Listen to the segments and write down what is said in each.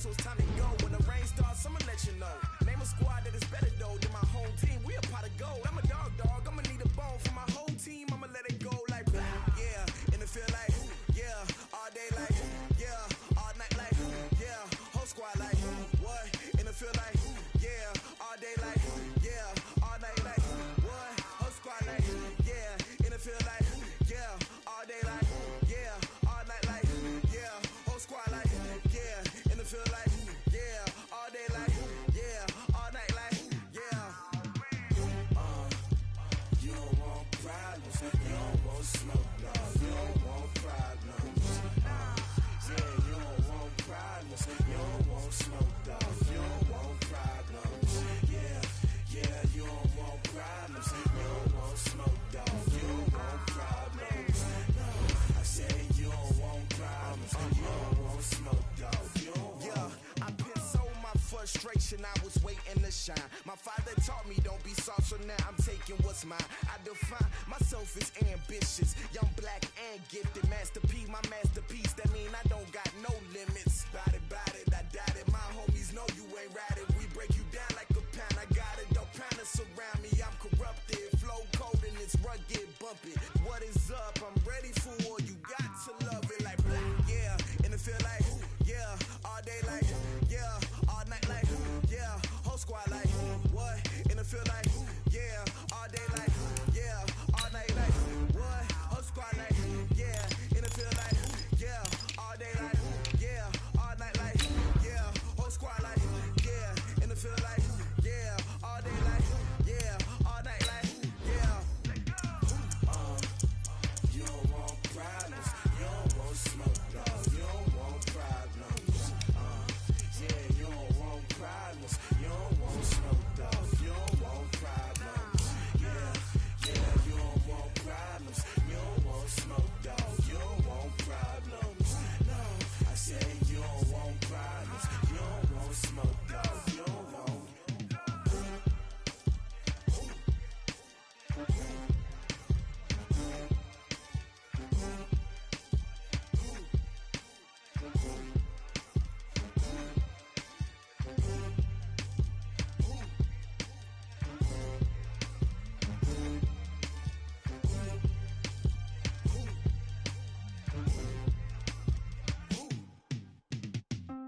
So it's time to go. When the rain starts, I'ma let you know. Name a squad that is better though than my home team. We a pot of gold. I'm a dog. I'ma need a bone for my whole team. I'ma let it go like yeah. In the field like yeah. All day like yeah. All night like yeah. Whole squad like what? In the field like yeah. All day like yeah. All night like what? Whole squad like yeah. In the field like yeah. All day like yeah. All night like yeah. Whole squad like yeah. In the field like yeah. All day like yeah. All night like yeah. You don't want problems. You don't want smoke. No. You don't want problems. Yeah, you don't want problems. You don't want smoke. No. You don't want problems. Yeah, you don't want problems. You don't want smoke. No. You don't want problems. No, I said you don't want problems. You don't want smoke. No. You don't want. Yeah, I've been so my frustration. I was waiting to shine. My father taught me don't be soft, so now I'm taking what's mine. I define myself as ambitious, young, black, and gifted. Master P, my masterpiece. That mean I don't got no limits. Bout it, I doubt it. My homies know you ain't ratted. We break you down like a pound. I got it, don't panic surround me. I'm corrupted, flow cold and it's rugged, bumpy. What is up? I'm ready for war. You got to love it like black, yeah. In the field like yeah. All day like yeah. All night like yeah. Whole squad like what? In the field like yeah. All day like yeah. All night like what? Whole squad like yeah. In the field like yeah. All day like yeah. All night like yeah. Whole squad like yeah. In the field like yeah. All day like yeah. All night like yeah. You don't want problems. You don't want smoke. No, you don't want problems. Yeah, you don't want problems. You don't want smoke. No, you don't want problems. Yeah, you don't want problems. You don't want smoke. No, you don't want problems. No, I said you don't want problems. You don't want smoke. No, you don't want.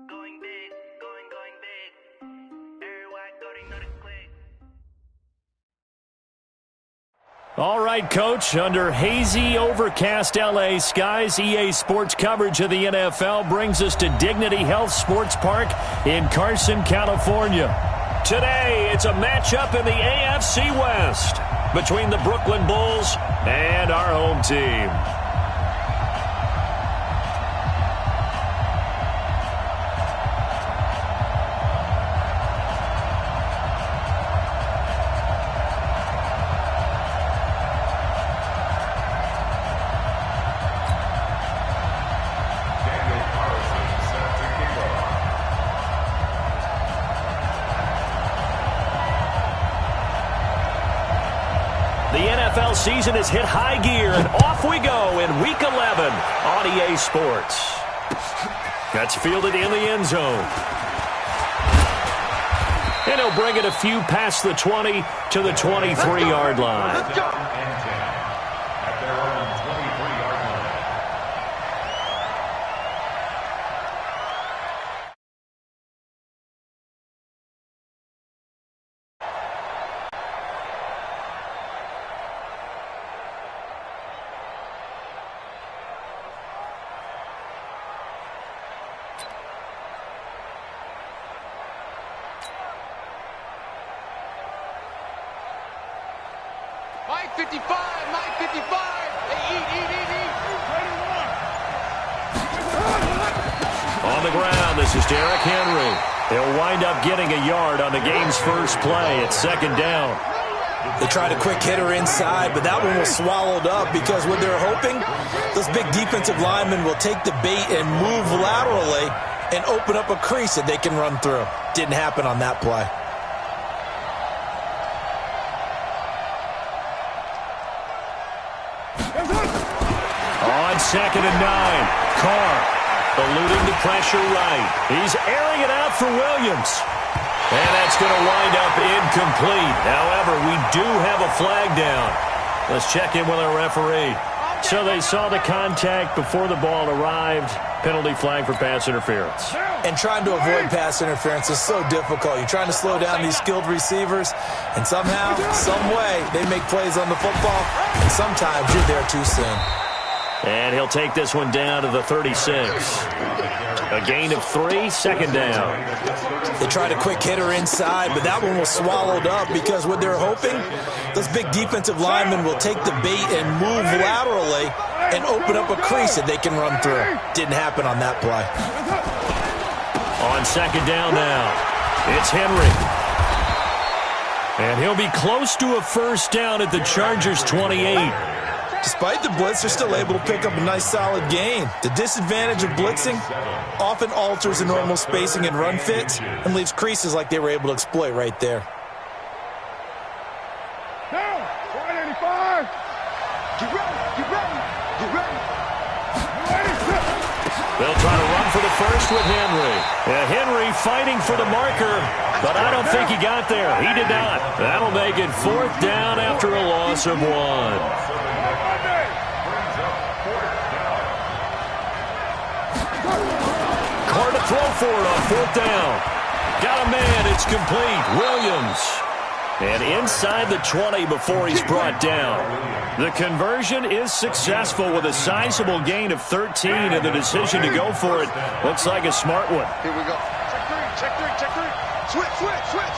Going big, going big. Everywhere go, they know the click. All right, Coach, under hazy, overcast L.A. skies, EA Sports coverage of the NFL brings us to Dignity Health Sports Park in Carson, California. Today, it's a matchup in the AFC West between the Brooklyn Bulls and our home team. The NFL season has hit high gear, and off we go in Week 11 on EA Sports. That's fielded in the end zone. And he'll bring it a few past the 20 to the 23-yard line. Let's go. At their own 23-yard line. Mike 55, Mike 55. Hey, eat. On the ground, this is Derrick Henry. He'll wind up getting a yard on the game's first play at second down. They tried a quick hitter inside, but that one was swallowed up because what they're hoping, those big defensive linemen will take the bait and move laterally and open up a crease that they can run through. Didn't happen on that play. On 2nd and 9, Carr Eluding the pressure right. He's airing it out for Williams. And that's going to wind up incomplete. However, we do have a flag down. Let's check in with our referee. So they saw the contact before the ball arrived. Penalty flag for pass interference. And trying to avoid pass interference is so difficult. You're trying to slow down these skilled receivers, and somehow, some way, they make plays on the football, and sometimes you're there too soon. And he'll take this one down to the 36. A gain of 3, second down. They tried a quick hitter inside, but that one was swallowed up because what they're hoping, those big defensive linemen will take the bait and move laterally and open up a crease that they can run through. Didn't happen on that play. On second down now, it's Henry. And he'll be close to a first down at the Chargers' 28. Despite the blitz, they're still able to pick up a nice solid gain. The disadvantage of blitzing often alters the normal spacing and run fits and leaves creases like they were able to exploit right there. Now, 185. Get ready, get ready, get ready. They'll try to run for the first with Henry. Henry fighting for the marker, but I don't think he got there. He did not. That'll make it fourth down after a loss of 1. Carr to throw for it on fourth down. Got a man. It's complete. Williams. And inside the 20 before he's brought down. The conversion is successful with a sizable gain of 13, and the decision to go for it looks like a smart one. Here we go. Check three, check three, check three. Switch, switch, switch.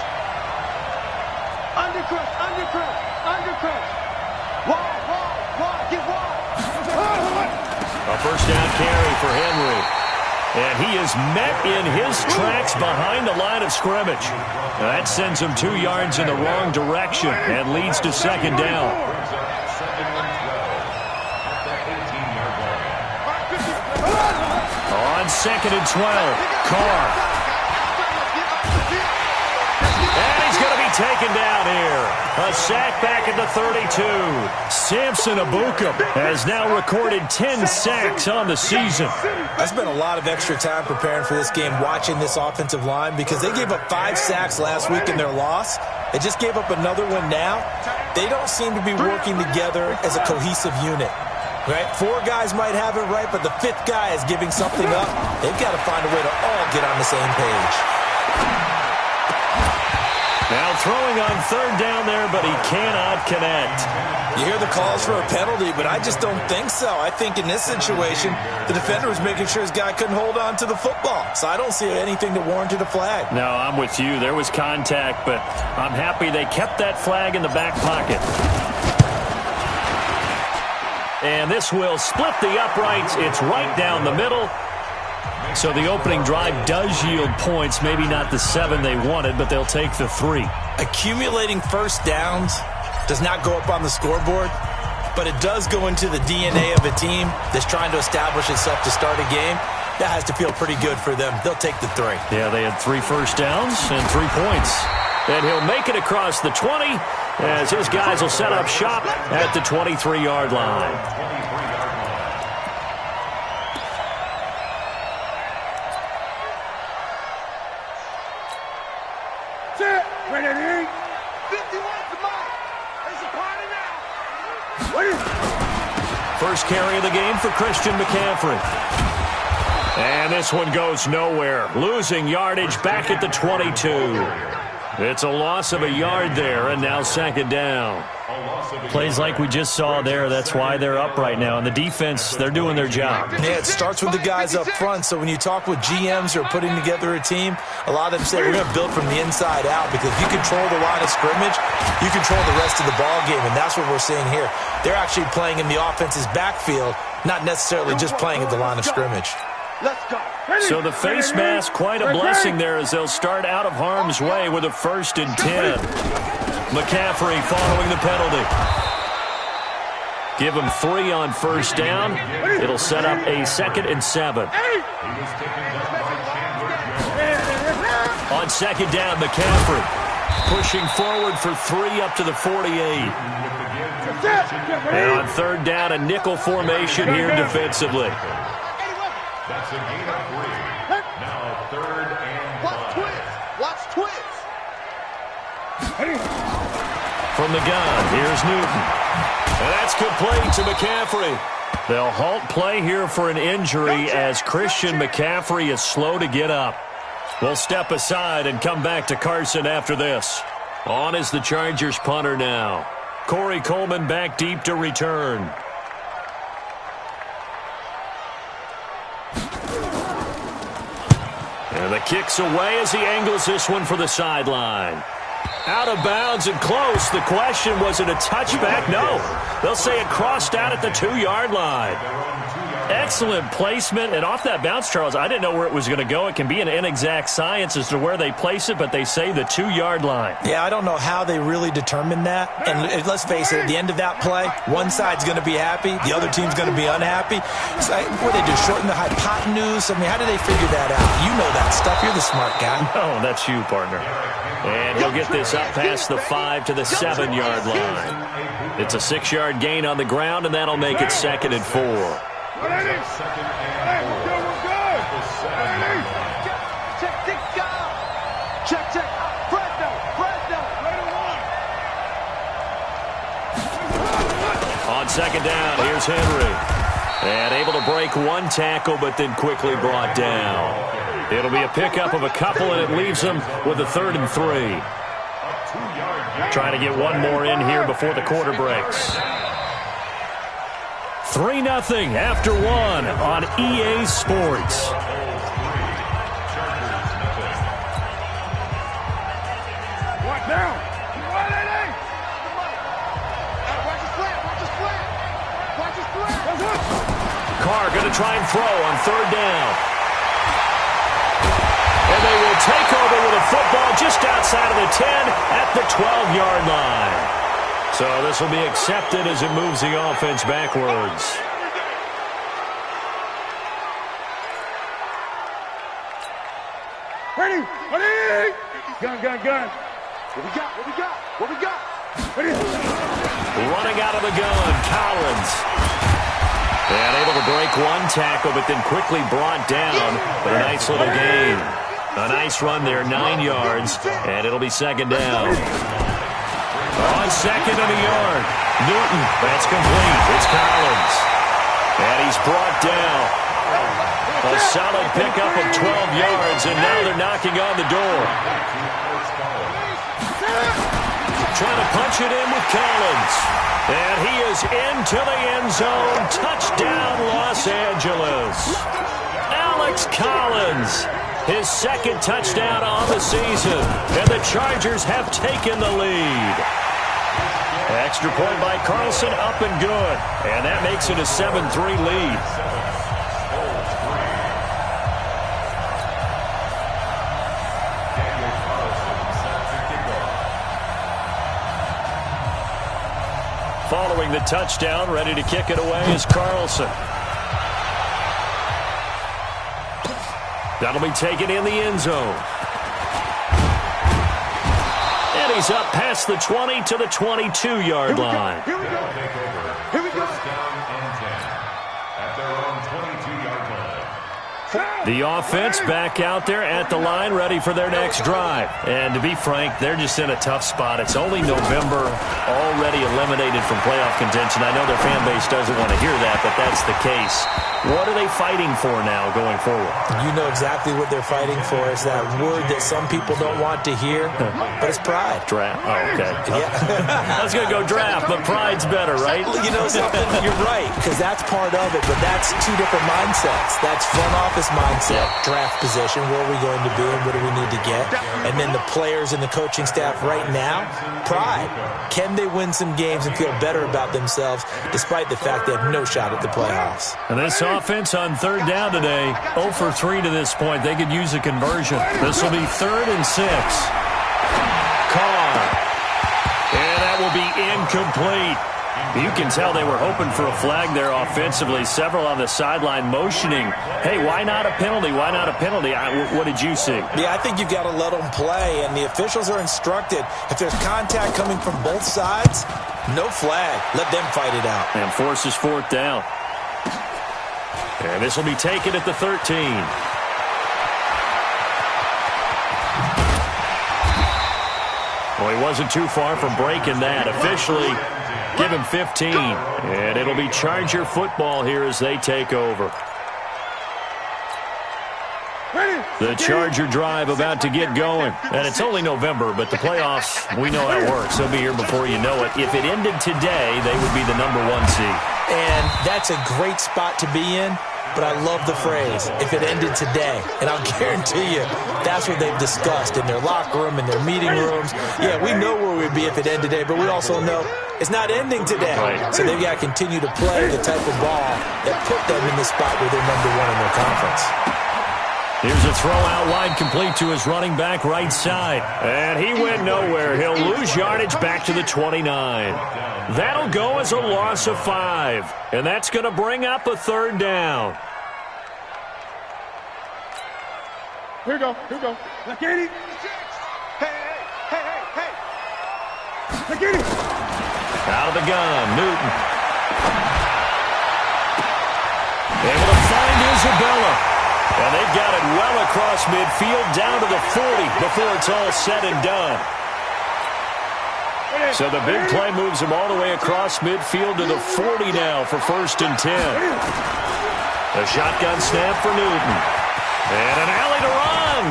Undercut, undercut, undercut. Wide, wide, wide, get wide. A first down carry for Henry. And he is met in his tracks behind the line of scrimmage. That sends him 2 yards in the wrong direction and leads to second down. On second and 12, Carr. And he's going to be taken down here. A sack back at the 32. Samson Abuka has now recorded 10 sacks on the season. I spent a lot of extra time preparing for this game, watching this offensive line, because they gave up 5 sacks last week in their loss. They just gave up another one now. They don't seem to be working together as a cohesive unit. Right? 4 guys might have it right, but the 5th guy is giving something up. They've got to find a way to all get on the same page. Now throwing on third down there, but he cannot connect. You hear the calls for a penalty, but I just don't think so. I think in this situation, the defender was making sure his guy couldn't hold on to the football. So I don't see anything that warranted a flag. No, I'm with you. There was contact, but I'm happy they kept that flag in the back pocket. And this will split the uprights. It's right down the middle. So the opening drive does yield points, maybe not the 7 they wanted, but they'll take the 3. Accumulating first downs does not go up on the scoreboard, but it does go into the DNA of a team that's trying to establish itself to start a game. That has to feel pretty good for them. They'll take the 3. Yeah, they had 3 first downs and 3 points. And he'll make it across the 20 as his guys will set up shop at the 23-yard line. First carry of the game for Christian McCaffrey. And this one goes nowhere. Losing yardage back at the 22. It's a loss of a yard there, and now second down. Plays like we just saw there, that's why they're up right now. And the defense, they're doing their job. Yeah, it starts with the guys up front. So when you talk with GMs who are putting together a team, a lot of them say we're going to build from the inside out, because if you control the line of scrimmage, you control the rest of the ball game, and that's what we're seeing here. They're actually playing in the offense's backfield, not necessarily just playing at the line of scrimmage. Let's go. So the face mask, quite a blessing there as they'll start out of harm's way with a 1st and 10. McCaffrey following the penalty. Give him 3 on first down. It'll set up a 2nd and 7. On second down, McCaffrey pushing forward for 3 up to the 48. And on third down, a nickel formation here defensively. That's a gain of 3. Now 3rd and 5. Watch twins. Watch twins. From the gun, here's Newton. And that's complete to McCaffrey. They'll halt play here for an injury as Christian McCaffrey is slow to get up. We'll step aside and come back to Carson after this. On is the Chargers punter now. Corey Coleman back deep to return. And the kick's away as he angles this one for the sideline. Out of bounds and close. The question, was it a touchback? No. They'll say it crossed out at the 2-yard line. Excellent placement. And off that bounce, Charles, I didn't know where it was going to go. It can be an inexact science as to where they place it, but they say the 2-yard line. Yeah, I don't know how they really determined that. And let's face it, at the end of that play, one side's going to be happy, the other team's going to be unhappy. So what they do, shorten the hypotenuse? I mean, how do they figure that out? You know that stuff. You're the smart guy. Oh, that's you, partner. And he'll get this up past the 5 to the 7-yard line. It's a 6-yard gain on the ground, and that'll make it 2nd and 4. We're good. Check. Fresno. On 2nd down, here's Henry. And able to break one tackle, but then quickly brought down. It'll be a pickup of a couple, and it leaves them with a 3rd and 3. Trying to get one more in here before the quarter breaks. 3-0 after 1 on EA Sports. What now? Watch his flat. Carr going to try and throw on 3rd down. And they will take over with a football just outside of the 10 at the 12-yard line. So this will be accepted as it moves the offense backwards. Ready. Gun. What we got? Ready. Running out of the gun, Collins. And able to break one tackle, but then quickly brought down. But a nice little gain. A nice run there, 9 yards, and it'll be 2nd down. On 2nd and a yard. Newton, that's complete. It's Collins. And he's brought down. A solid pickup of 12 yards, and now they're knocking on the door. Trying to punch it in with Collins. And he is into the end zone. Touchdown, Los Angeles. Alex Collins, his 2nd touchdown on the season. And the Chargers have taken the lead. Extra point by Carlson, up and good. And that makes it a 7-3 lead. Following the touchdown, ready to kick it away is Carlson. That'll be taken in the end zone. And he's up past the 20 to the 22-yard line. Here we go. First down and 10 at their own 22-yard line. The offense back out there at the line, ready for their next drive. And to be frank, they're just in a tough spot. It's only November, already eliminated from playoff contention. I know their fan base doesn't want to hear that, but that's the case. What are they fighting for now going forward? You know exactly what they're fighting for. Is that word that some people don't want to hear, but it's pride. Draft. Oh, okay. Yeah. I was going to go draft, but pride's better, right? You know something? You're right, because that's part of it, but that's two different mindsets. That's front office mindset, draft position, where are we going to be and what do we need to get? And then the players and the coaching staff right now, pride. Can they win some games and feel better about themselves despite the fact they have no shot at the playoffs? And this offense on 3rd down today, 0 for 3 to this point. They could use a conversion. This will be 3rd and 6. Carr. And that will be incomplete. You can tell they were hoping for a flag there offensively. Several on the sideline motioning, hey, why not a penalty? Why not a penalty? What did you see? Yeah, I think you've got to let them play, and the officials are instructed. If there's contact coming from both sides, no flag. Let them fight it out. And forces 4th down. And this will be taken at the 13. Well, he wasn't too far from breaking that. Officially, give him 15. And it'll be Charger football here as they take over. The Charger drive about to get going. And it's only November, but the playoffs, we know how it works. They'll be here before you know it. If it ended today, they would be the #1 seed. And that's a great spot to be in. But I love the phrase, if it ended today. And I'll guarantee you, that's what they've discussed in their locker room, in their meeting rooms. Yeah, we know where we'd be if it ended today, but we also know it's not ending today. Right. So they've got to continue to play the type of ball that put them in the spot where they're #1 in their conference. Here's a throw out wide, complete to his running back right side. And he went nowhere. He'll lose yardage back to the 29. That'll go as a loss of 5. And that's going to bring up a 3rd down. Here we go. Look at it. Hey. Look at it. Out of the gun, Newton. Able to find Isabella. And they've got it well across midfield, down to the 40 before it's all said and done. So the big play moves him all the way across midfield to the 40 now for 1st and 10. A shotgun snap for Newton. And an alley to run.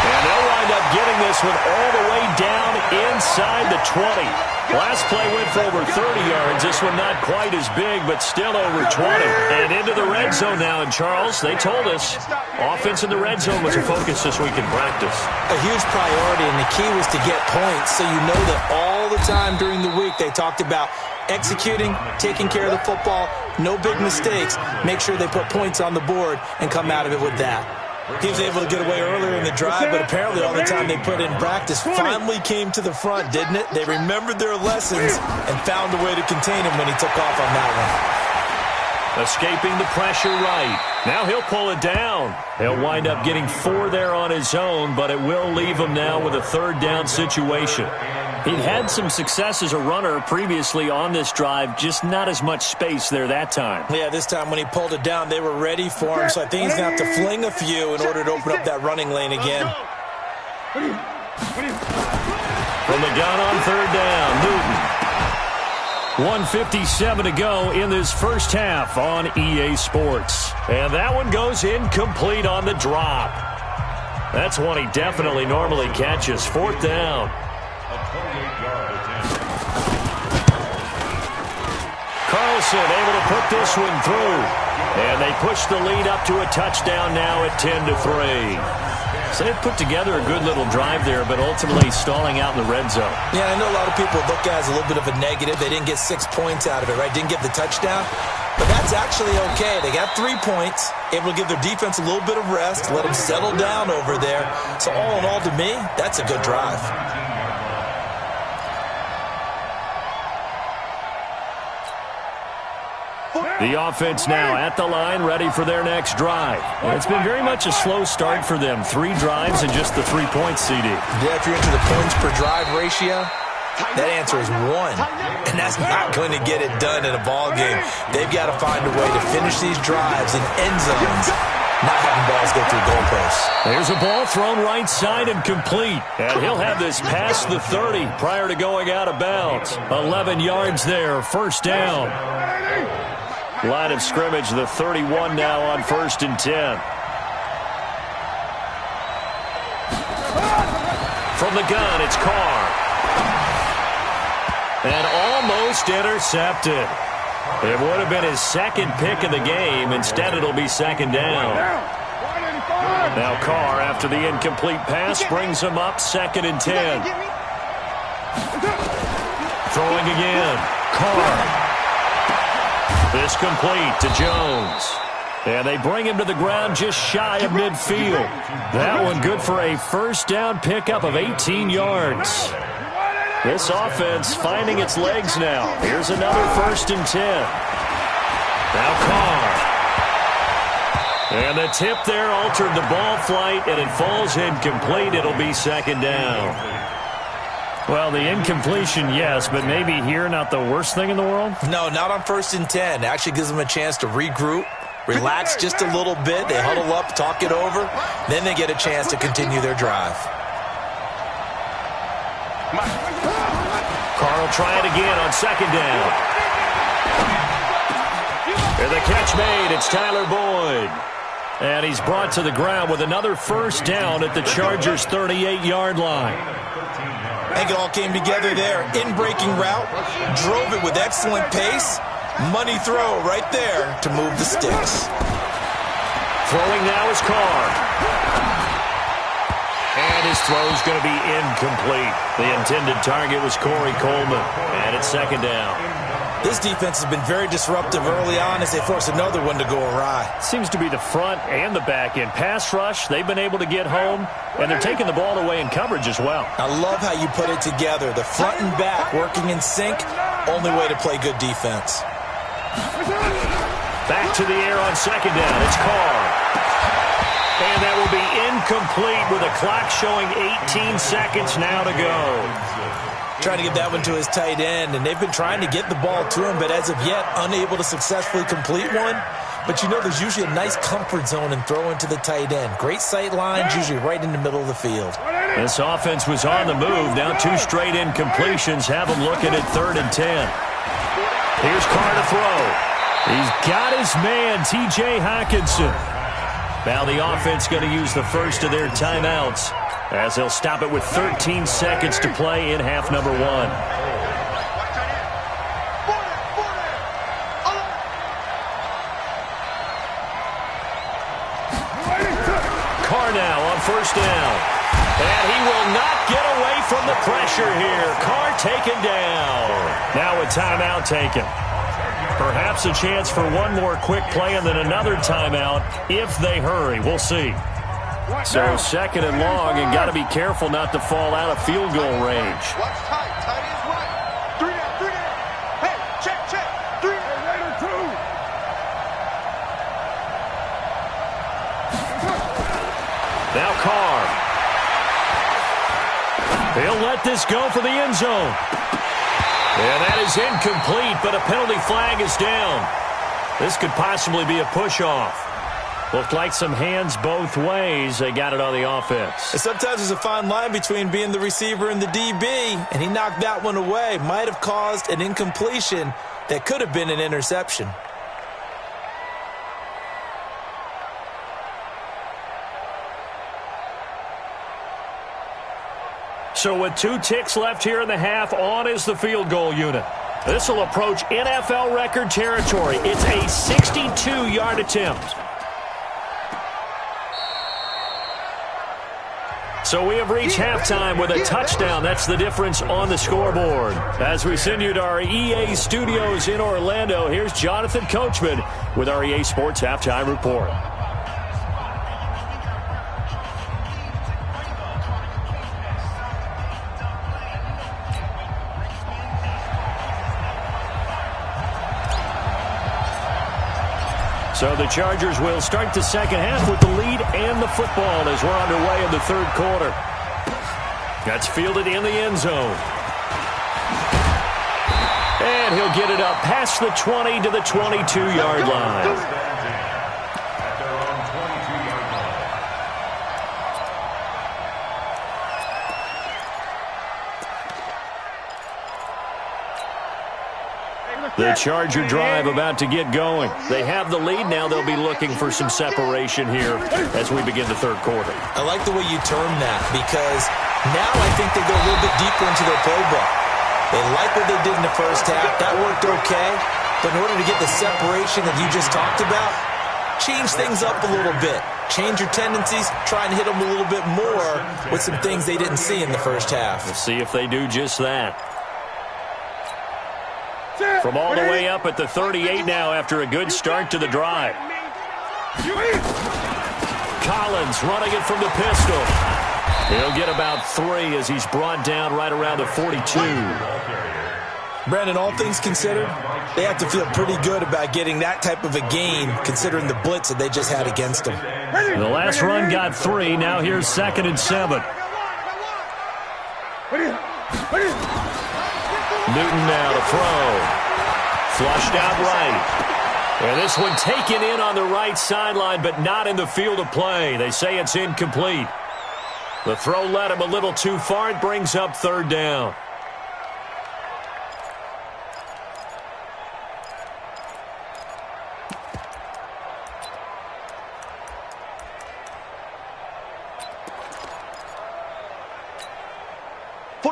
And they'll wind up getting this one all the way down inside the 20. Last play went for over 30 yards. This one not quite as big, but still over 20. And into the red zone now. And, Charles, they told us offense in the red zone was a focus this week in practice. A huge priority, and the key was to get points. So you know that all the time during the week they talked about executing, taking care of the football, no big mistakes. Make sure they put points on the board and come out of it with that. He was able to get away earlier in the drive, but apparently all the time they put in practice finally came to the front, didn't it? They remembered their lessons and found a way to contain him when he took off on that one. Escaping the pressure right. Now he'll pull it down. He'll wind up getting 4 there on his own, but it will leave him now with a 3rd down situation. He'd had some success as a runner previously on this drive, just not as much space there that time. Yeah, this time when he pulled it down, they were ready for him, so I think he's going to have to fling a few in order to open up that running lane again. From the gun on 3rd down, Newton. 1:57 to go in this first half on EA Sports. And that one goes incomplete on the drop. That's one he definitely normally catches. 4th down. Carlson able to put this one through. And they push the lead up to a touchdown now at 10-3. So they've put together a good little drive there, but ultimately stalling out in the red zone. Yeah, I know a lot of people look at it as a little bit of a negative. They didn't get 6 points out of it, right? Didn't get the touchdown. But that's actually okay. They got 3 points, able to give their defense a little bit of rest, let them settle down over there. So all in all, to me, that's a good drive. The offense now at the line, ready for their next drive. It's been very much a slow start for them. 3 drives and just the 3 points, CD. Yeah, if you're into the points per drive ratio, that answer is 1. And that's not going to get it done in a ball game. They've got to find a way to finish these drives in end zones, not having balls go through goalposts. There's a ball thrown right side and complete. And he'll have this past the 30 prior to going out of bounds. 11 yards there, 1st down. Line of scrimmage, the 31 now on 1st and 10. From the gun, it's Carr. And almost intercepted. It would have been his 2nd pick of the game. Instead, it'll be 2nd down. Now Carr, after the incomplete pass, brings him up 2nd and 10. Throwing again. Carr. This complete to Jones. And they bring him to the ground just shy of midfield. That one good for a 1st down pickup of 18 yards. This offense finding its legs now. Here's another 1st and 10. Now Carr. And the tip there altered the ball flight, and it falls incomplete. It'll be 2nd down. Well, the incompletion, yes, but maybe here not the worst thing in the world? No, not on 1st and 10. It actually gives them a chance to regroup, relax just a little bit. They huddle up, talk it over. Then they get a chance to continue their drive. Carl try it again on 2nd down. And the catch made. It's Tyler Boyd. And he's brought to the ground with another 1st down at the Chargers' 38-yard line. I think it all came together there. In-breaking route, drove it with excellent pace. Money throw right there to move the sticks. Throwing now is Carr. And his throw's going to be incomplete. The intended target was Corey Coleman. And it's 2nd down. This defense has been very disruptive early on as they force another one to go awry. Seems to be the front and the back end. Pass rush, they've been able to get home, and they're taking the ball away in coverage as well. I love how you put it together. The front and back working in sync, only way to play good defense. Back to the air on 2nd down. It's Carr. And that will be incomplete with a clock showing 18 seconds now to go. Trying to get that one to his tight end, and they've been trying to get the ball to him, but as of yet, unable to successfully complete one. But you know there's usually a nice comfort zone in throwing to the tight end. Great sight lines, usually right in the middle of the field. This offense was on the move. Now 2 straight incompletions have them looking at 3rd and 10. Here's Carr to throw. He's got his man, T.J. Hockenson. Now the offense going to use the first of their timeouts, as they'll stop it with 13 seconds to play in half number 1. Carr now on 1st down. And he will not get away from the pressure here. Carr taken down. Now a timeout taken. Perhaps a chance for one more quick play and then another timeout if they hurry. We'll see. So 2nd and long, and got to be careful not to fall out of field goal range. Watch tight. Tight is right. 3 down. Hey, check. 3. Later, 2. Now Carr. He'll let this go for the end zone. And that is incomplete, but a penalty flag is down. This could possibly be a push-off. Looked like some hands both ways. They got it on the offense. And sometimes there's a fine line between being the receiver and the DB, and he knocked that one away. Might have caused an incompletion that could have been an interception. So with 2 ticks left here in the half, on is the field goal unit. This will approach NFL record territory. It's a 62-yard attempt. So we have reached halftime with a touchdown. That's the difference on the scoreboard. As we send you to our EA studios in Orlando, here's Jonathan Coachman with our EA Sports Halftime Report. So the Chargers will start the second half with the lead and the football as we're underway in the 3rd quarter. That's fielded in the end zone. And he'll get it up past the 20 to the 22-yard line. The Charger drive about to get going. They have the lead. Now they'll be looking for some separation here as we begin the 3rd quarter. I like the way you term that because now I think they go a little bit deeper into their playbook. They like what they did in the first half. That worked okay. But in order to get the separation that you just talked about, change things up a little bit. Change your tendencies. Try and hit them a little bit more with some things they didn't see in the first half. We'll see if they do just that. From all the way up at the 38 now after a good start to the drive. Collins running it from the pistol. He'll get about 3 as he's brought down right around the 42. Brandon, all things considered, they have to feel pretty good about getting that type of a gain considering the blitz that they just had against them. The last run got 3. Now here's 2nd and 7. Newton now to throw. Flushed out right. And this one taken in on the right sideline, but not in the field of play. They say it's incomplete. The throw led him a little too far. It brings up third down.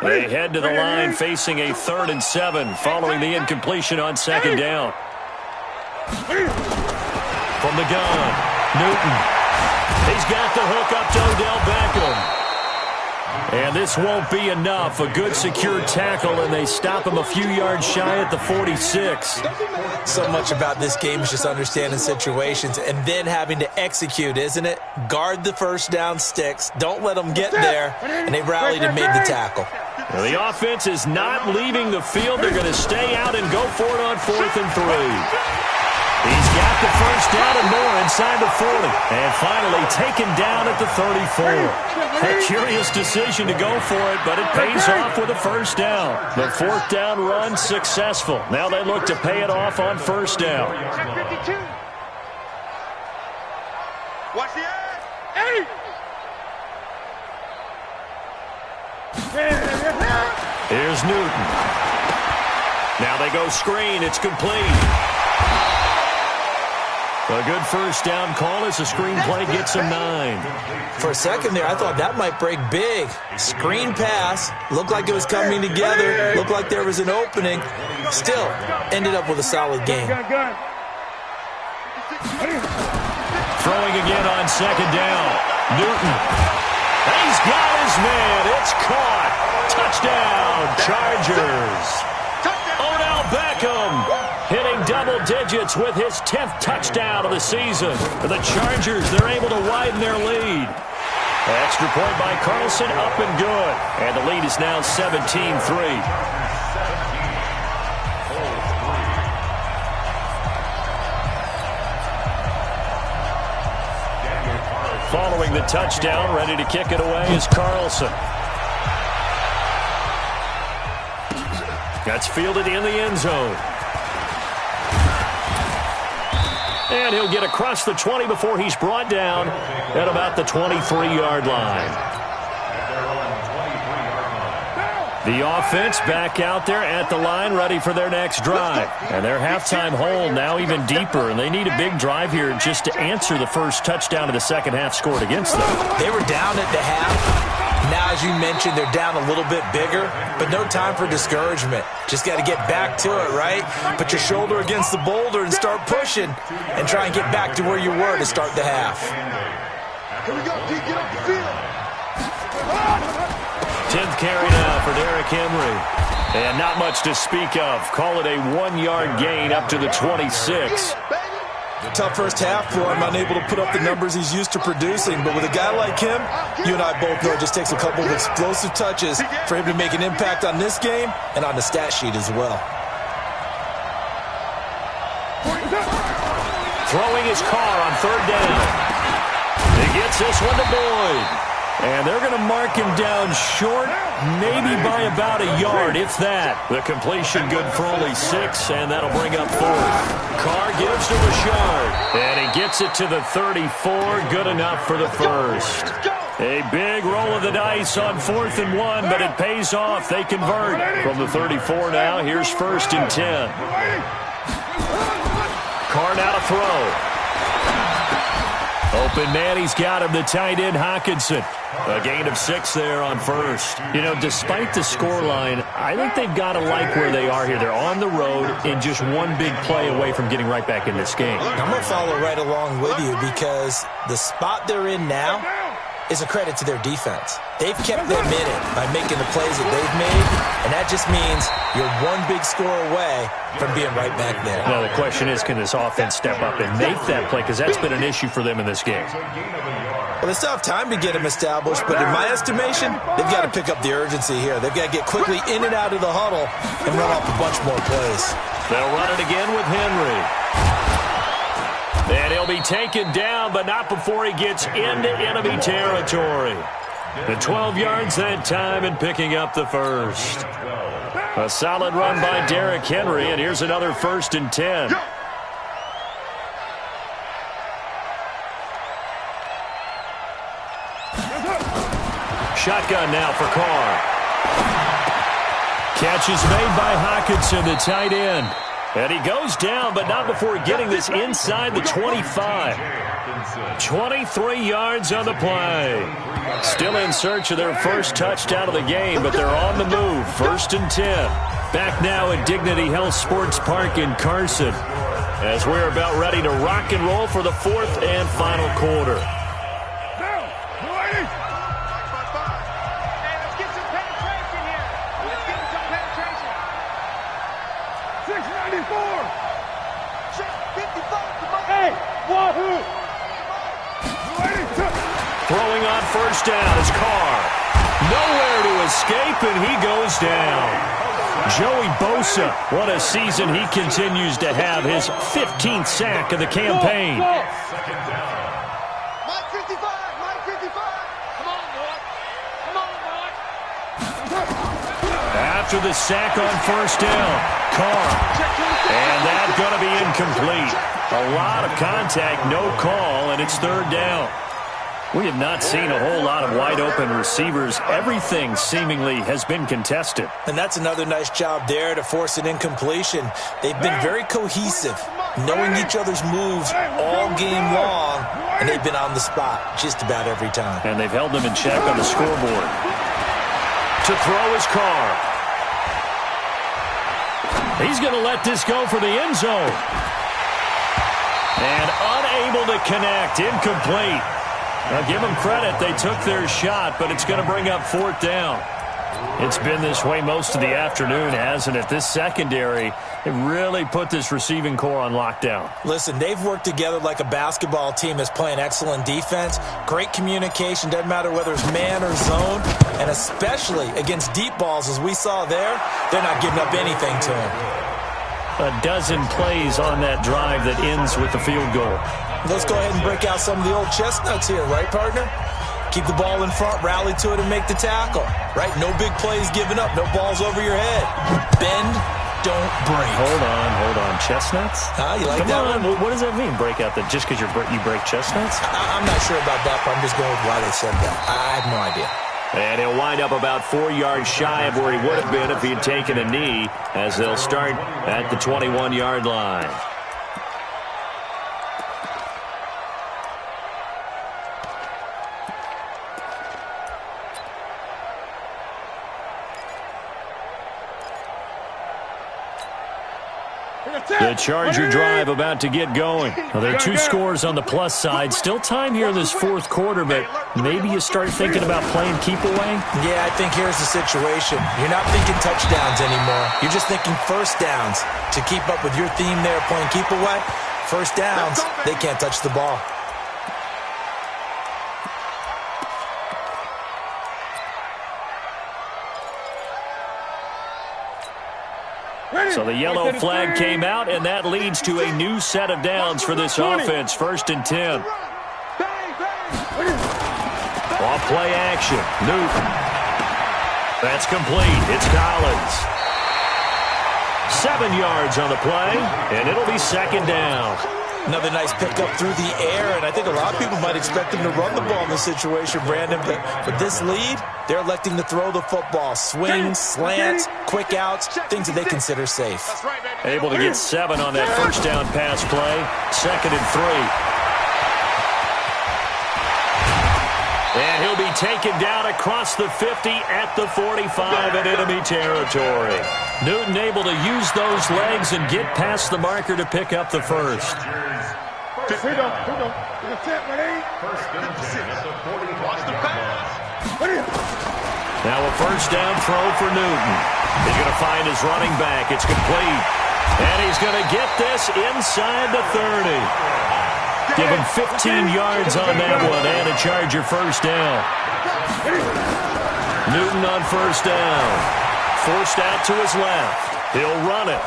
They head to the line facing a 3rd and 7 following the incompletion on 2nd down. From the gun, Newton. He's got the hook up to Odell Beckham. And this won't be enough. A good secure tackle, and they stop him a few yards shy at the 46. So much about this game is just understanding situations and then having to execute, isn't it? Guard the first down sticks. Don't let them get there. And they rallied and made the tackle. Well, the offense is not leaving the field. They're going to stay out and go for it on 4th and 3. He's got the first down and more inside the 40. And finally taken down at the 34. A curious decision to go for it, but it pays off with a first down. The 4th down run successful. Now they look to pay it off on 1st down. Watch the edge. Here's Newton. Now they go screen. It's complete. A good first down call as the screen play gets him 9. For a second there, I thought that might break big. Screen pass. Looked like it was coming together. Looked like there was an opening. Still, ended up with a solid game. Throwing again on 2nd down. Newton. He's got his man. It's caught. Touchdown, Chargers. Odell Beckham hitting double digits with his 10th touchdown of the season. For the Chargers, they're able to widen their lead. Extra point by Carlson, up and good. And the lead is now 17-3. Following the touchdown, ready to kick it away is Carlson. That's fielded in the end zone. And he'll get across the 20 before he's brought down at about the 23-yard line. The offense back out there at the line, ready for their next drive. And their halftime hole now even deeper, and they need a big drive here just to answer the first touchdown of the second half scored against them. They were down at the half. Now, as you mentioned, they're down a little bit bigger, but no time for discouragement. Just got to get back to it, right? Put your shoulder against the boulder and start pushing and try and get back to where you were to start the half. Here we go, D. Get off the field. 10th carry now for Derrick Henry. And not much to speak of. Call it a 1-yard gain up to the 26. Tough first half for him, unable to put up the numbers he's used to producing. But with a guy like him, you and I both know it just takes a couple of explosive touches for him to make an impact on this game and on the stat sheet as well. Throwing his car on 3rd down. He gets this one to Boyd. And they're going to mark him down short, maybe by about a yard, if that. The completion good for only 6, and that'll bring up 4th. Carr gives to Rashard, and he gets it to the 34, good enough for the first. A big roll of the dice on 4th and 1, but it pays off. They convert from the 34 now. Here's 1st and 10. Carr now to throw. Open man, he's got him, the tight end Hockenson. A gain of 6 there on 1st. You know, despite the scoreline, I think they've got to like where they are here. They're on the road and just one big play away from getting right back in this game. I'm going to follow right along with you because the spot they're in now is a credit to their defense. They've kept them in it by making the plays that they've made, and that just means you're one big score away from being right back there. Now, the question is, can this offense step up and make that play? Because that's been an issue for them in this game. Well, they still have time to get them established, but in my estimation, they've got to pick up the urgency here. They've got to get quickly in and out of the huddle and run off a bunch more plays. They'll run it again with Henry. And he'll be taken down, but not before he gets into enemy territory. The 12 yards that time and picking up the first. A solid run by Derrick Henry, and here's another 1st and 10. Shotgun now for Carr. Catch is made by Hockenson, the tight end. And he goes down, but not before getting this inside the 25. 23 yards on the play. Still in search of their first touchdown of the game, but they're on the move. 1st and 10. Back now at Dignity Health Sports Park in Carson, as we're about ready to rock and roll for the 4th and final quarter. Throwing on 1st down is Carr. Nowhere to escape, and he goes down. Joey Bosa, what a season he continues to have, his 15th sack of the campaign. Mike 55, Mike 55. Come on, boy. Come on, boy. After the sack on 1st down, Carr. And that's going to be incomplete. A lot of contact, no call, and it's 3rd down. We have not seen a whole lot of wide-open receivers. Everything seemingly has been contested. And that's another nice job there to force an incompletion. They've been very cohesive, knowing each other's moves all game long, and they've been on the spot just about every time. And they've held them in check on the scoreboard. To throw is Carr. He's going to let this go for the end zone. And unable to connect, incomplete. Now, give them credit. They took their shot, but it's going to bring up 4th down. It's been this way most of the afternoon, hasn't it? This secondary, it really put this receiving core on lockdown. Listen, they've worked together like a basketball team that's playing excellent defense. Great communication, doesn't matter whether it's man or zone. And especially against deep balls, as we saw there, they're not giving up anything to them. A dozen plays on that drive that ends with the field goal. Let's go ahead and break out some of the old chestnuts here, right, partner? Keep the ball in front, rally to it, and make the tackle, right? No big plays given up, no balls over your head. Bend, don't break. Hold on. Chestnuts? You like Come that on. one? What does that mean, break out that just because you break chestnuts? I'm not sure about that, but I'm just going with why they said that. I have no idea. And he'll wind up about 4 yards shy of where he would have been if he had taken a knee, as they'll start at the 21-yard line. The Charger drive about to get going. Well, there are 2 scores on the plus side. Still time here in this 4th quarter, but maybe you start thinking about playing keep away? Yeah, I think here's the situation. You're not thinking touchdowns anymore. You're just thinking 1st downs. To keep up with your theme there, playing keep away, 1st downs, they can't touch the ball. So the yellow flag came out, and that leads to a new set of downs for this offense. 1st and 10. Off play action. Newton. That's complete. It's Collins. 7 yards on the play, and it'll be 2nd down. Another nice pickup through the air, and I think a lot of people might expect them to run the ball in this situation, Brandon, but with this lead, they're electing to throw the football. Swings, slants, quick outs, things that they consider safe. Able to get 7 on that 1st down pass play. 2nd and 3. And he'll be taken down across the 50 at the 45 in enemy territory. Newton able to use those legs and get past the marker to pick up the first. Now a 1st down throw for Newton. He's going to find his running back. It's complete. And he's going to get this inside the 30. Give him 15 yards on that one and a Charger 1st down. Newton on 1st down. Forced out to his left. He'll run it.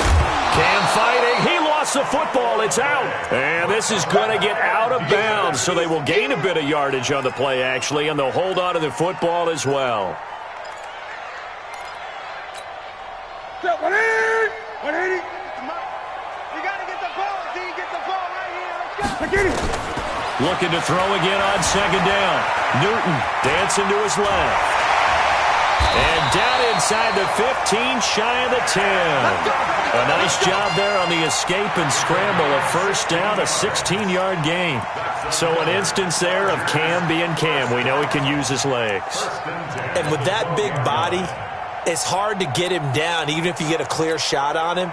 Cam fighting. He lost lost the football. It's out. And this is going to get out of bounds, so they will gain a bit of yardage on the play, actually, and they'll hold on to the football as well. 180. You got to get the ball, D. Get the ball right here. Let's go. Get it. Looking to throw again on second down. Newton dancing to his left. And down inside the 15, shy of the 10. A nice job there on the escape and scramble. A first down, a 16-yard gain. So an instance there of Cam being Cam. We know he can use his legs. And with that big body, it's hard to get him down, even if you get a clear shot on him.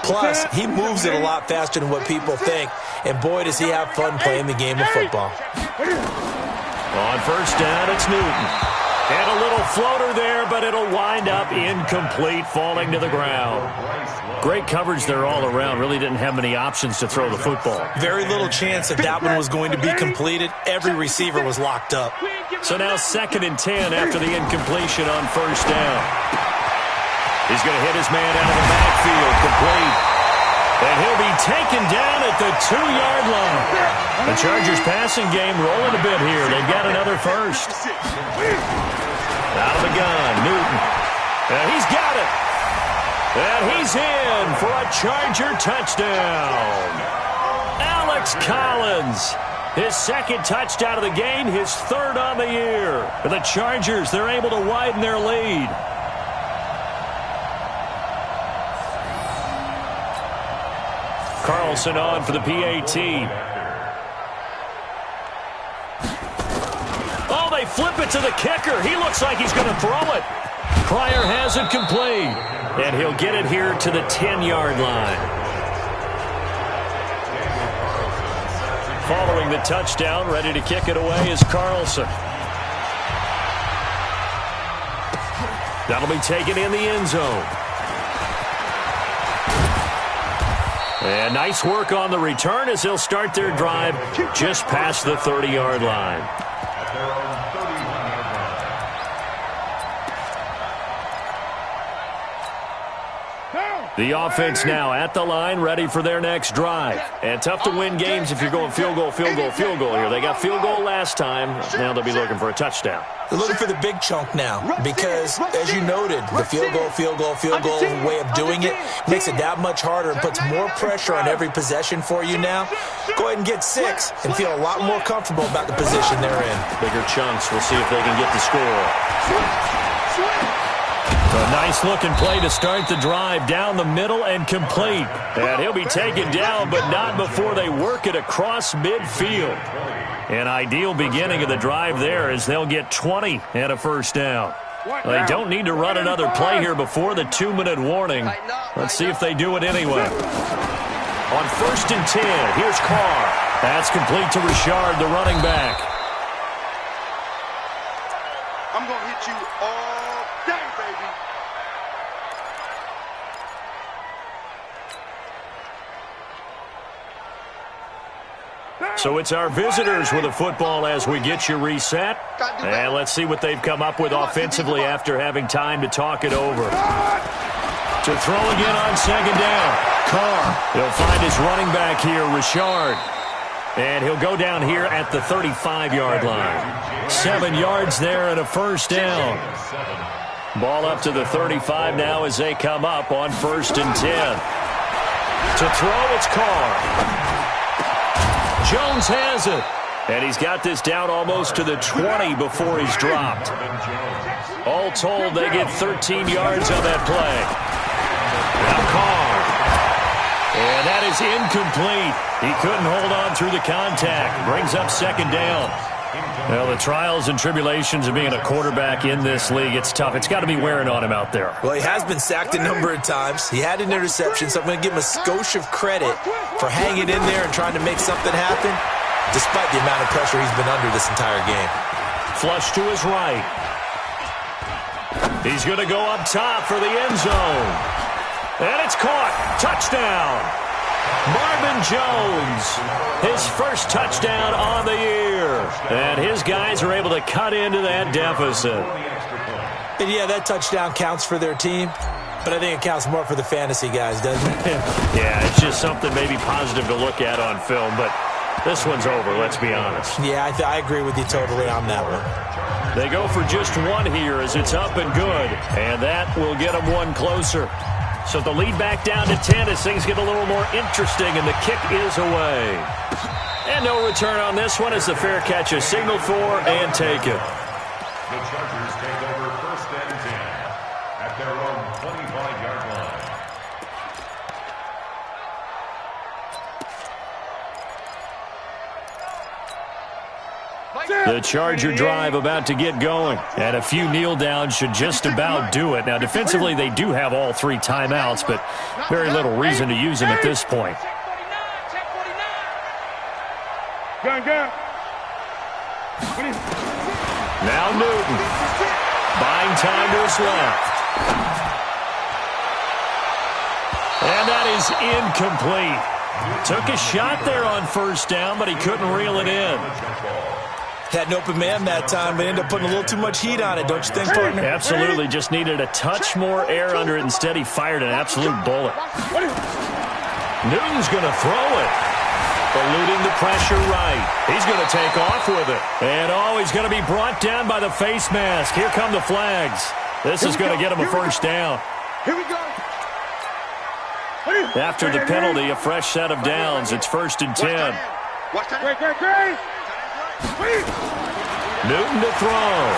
Plus, he moves it a lot faster than what people think. And boy, does he have fun playing the game of football. On first down, it's Newton. And a little floater there, but it'll wind up incomplete, falling to the ground. Great coverage there all around. Really didn't have many options to throw the football. Very little chance that one was going to be completed. Every receiver was locked up. So now 2nd and 10 after the incompletion on first down. He's going to hit his man out of the backfield, complete. And he'll be taken down at the 2-yard line. The Chargers passing game rolling a bit here. They've got another first. Out of the gun, Newton. And he's got it. And he's in for a Charger touchdown. Alex Collins. His 2nd touchdown of the game, his 3rd on the year. For the Chargers, they're able to widen their lead. Carlson on for the PAT. Oh, they flip it to the kicker. He looks like he's going to throw it. Pryor has it complete. And he'll get it here to the 10-yard line. Following the touchdown, ready to kick it away is Carlson. That'll be taken in the end zone. And nice work on the return as they'll start their drive just past the 30-yard line. The offense now at the line, ready for their next drive. And tough to win games if you're going field goal, field goal, field goal here. They got field goal last time. Now they'll be looking for a touchdown. They're looking for the big chunk now because, as you noted, the field goal way of doing it makes it that much harder and puts more pressure on every possession for you now. Go ahead and get 6 and feel a lot more comfortable about the position they're in. Bigger chunks. We'll see if they can get the score. A nice-looking play to start the drive down the middle and complete. And he'll be taken down, but not before they work it across midfield. An ideal beginning of the drive there as they'll get 20 and a first down. They don't need to run another play here before the 2-minute warning. Let's see if they do it anyway. On 1st and 10, here's Carr. That's complete to Richard, the running back. I'm going to hit you all day, baby. So it's our visitors with a football as we get you reset. And let's see what they've come up with offensively after having time to talk it over. To throw again on 2nd down. Carr. He'll find his running back here, Richard. And he'll go down here at the 35-yard line. 7 yards there and a first down. Ball up to the 35 now as they come up on 1st and 10. To throw, it's Carr. Jones has it. And he's got this down almost to the 20 before he's dropped. All told, they get 13 yards on that play. Now Carr. And that is incomplete. He couldn't hold on through the contact. Brings up 2nd down. Well, the trials and tribulations of being a quarterback in this league, it's tough. It's got to be wearing on him out there. Well, he has been sacked a number of times. He had an interception, so I'm going to give him a skosh of credit for hanging in there and trying to make something happen, despite the amount of pressure he's been under this entire game. Flush to his right. He's going to go up top for the end zone. And it's caught. Touchdown. Marvin Jones, his first touchdown on the year. And his guys are able to cut into that deficit. And yeah, that touchdown counts for their team. But I think it counts more for the fantasy guys, doesn't it? Yeah, it's just something maybe positive to look at on film, but this one's over, let's be honest. Yeah, I agree with you totally on that one. They go for just one here as it's up and good, and that will get them one closer. So the lead back down to 10 as things get a little more interesting, and the kick is away. And no return on this one as the fair catch is signaled for and taken. The Chargers take over 1st and 10 at their own 25-yard line. The Charger drive about to get going, and a few kneel downs should just about do it. Now, defensively, they do have all 3 timeouts, but very little reason to use them at this point. Gun. Now Newton, buying time to his left. And that is incomplete. Took a shot there on 1st down, but he couldn't reel it in. Had an open man that time, but ended up putting a little too much heat on it, don't you think, partner? Absolutely, just needed a touch more air under it. Instead, he fired an absolute bullet. Newton's going to throw it. Eluding the pressure right. He's going to take off with it. And, he's going to be brought down by the face mask. Here come the flags. This is going to get him a 1st down. Here we go. After the penalty, a fresh set of downs. It's 1st and 10. Great. Newton to throw.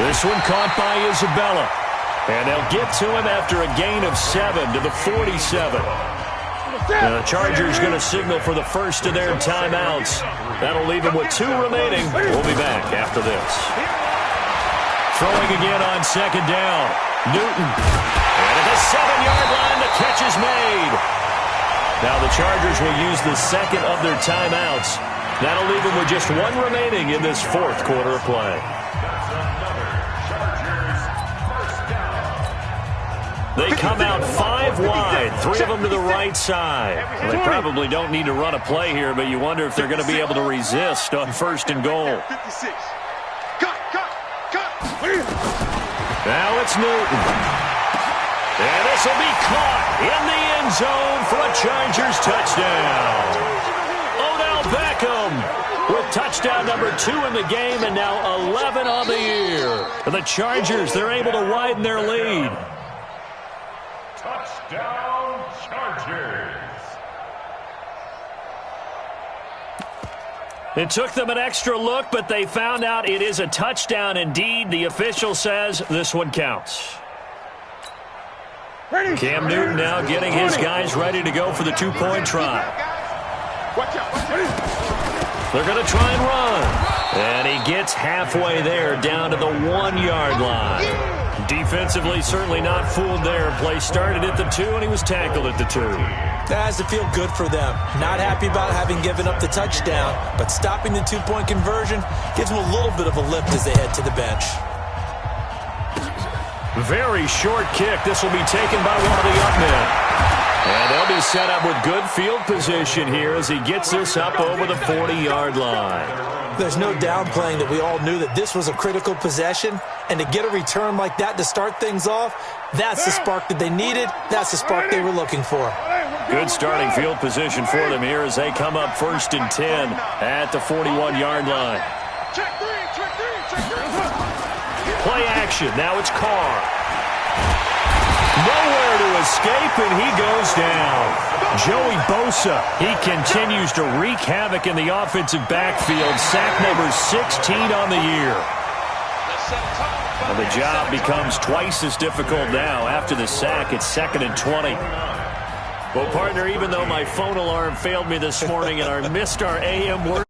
This one caught by Isabella. And they'll get to him after a gain of 7 to the 47. The Chargers going to signal for the first of their timeouts. That'll leave them with 2 remaining. We'll be back after this. Throwing again on 2nd down. Newton. And at the 7-yard line, the catch is made. Now the Chargers will use the 2nd of their timeouts. That'll leave them with just 1 remaining in this 4th quarter of play. They come out 5 wide, 3 of them to the right side. Well, they probably don't need to run a play here, but you wonder if they're going to be able to resist on 1st and goal. Now it's Newton. And this will be caught in the end zone for a Chargers touchdown. Odell Beckham with touchdown number 2 in the game and now 11 on the year. And the Chargers, they're able to widen their lead. Touchdown, Chargers. It took them an extra look, but they found out it is a touchdown indeed. The official says this one counts. Cam Newton now getting his guys ready to go for the 2-point try. They're going to try and run. And he gets halfway there down to the 1-yard line. Defensively, certainly not fooled there. Play started at the 2, and he was tackled at the 2. That has to feel good for them. Not happy about having given up the touchdown, but stopping the 2-point conversion gives them a little bit of a lift as they head to the bench. Very short kick. This will be taken by one of the up men. And they'll be set up with good field position here as he gets this up over the 40-yard line. There's no downplaying that we all knew that this was a critical possession, and to get a return like that to start things off, that's the spark that they needed. That's the spark they were looking for. Good starting field position for them here as they come up 1st and 10 at the 41-yard line. Play action. Now it's Carr. Nowhere to escape, and he goes down. Joey Bosa, he continues to wreak havoc in the offensive backfield. Sack number 16 on the year. Well, the job becomes twice as difficult now. After the sack, it's 2nd and 20. Well, partner, even though my phone alarm failed me this morning and I missed our AM work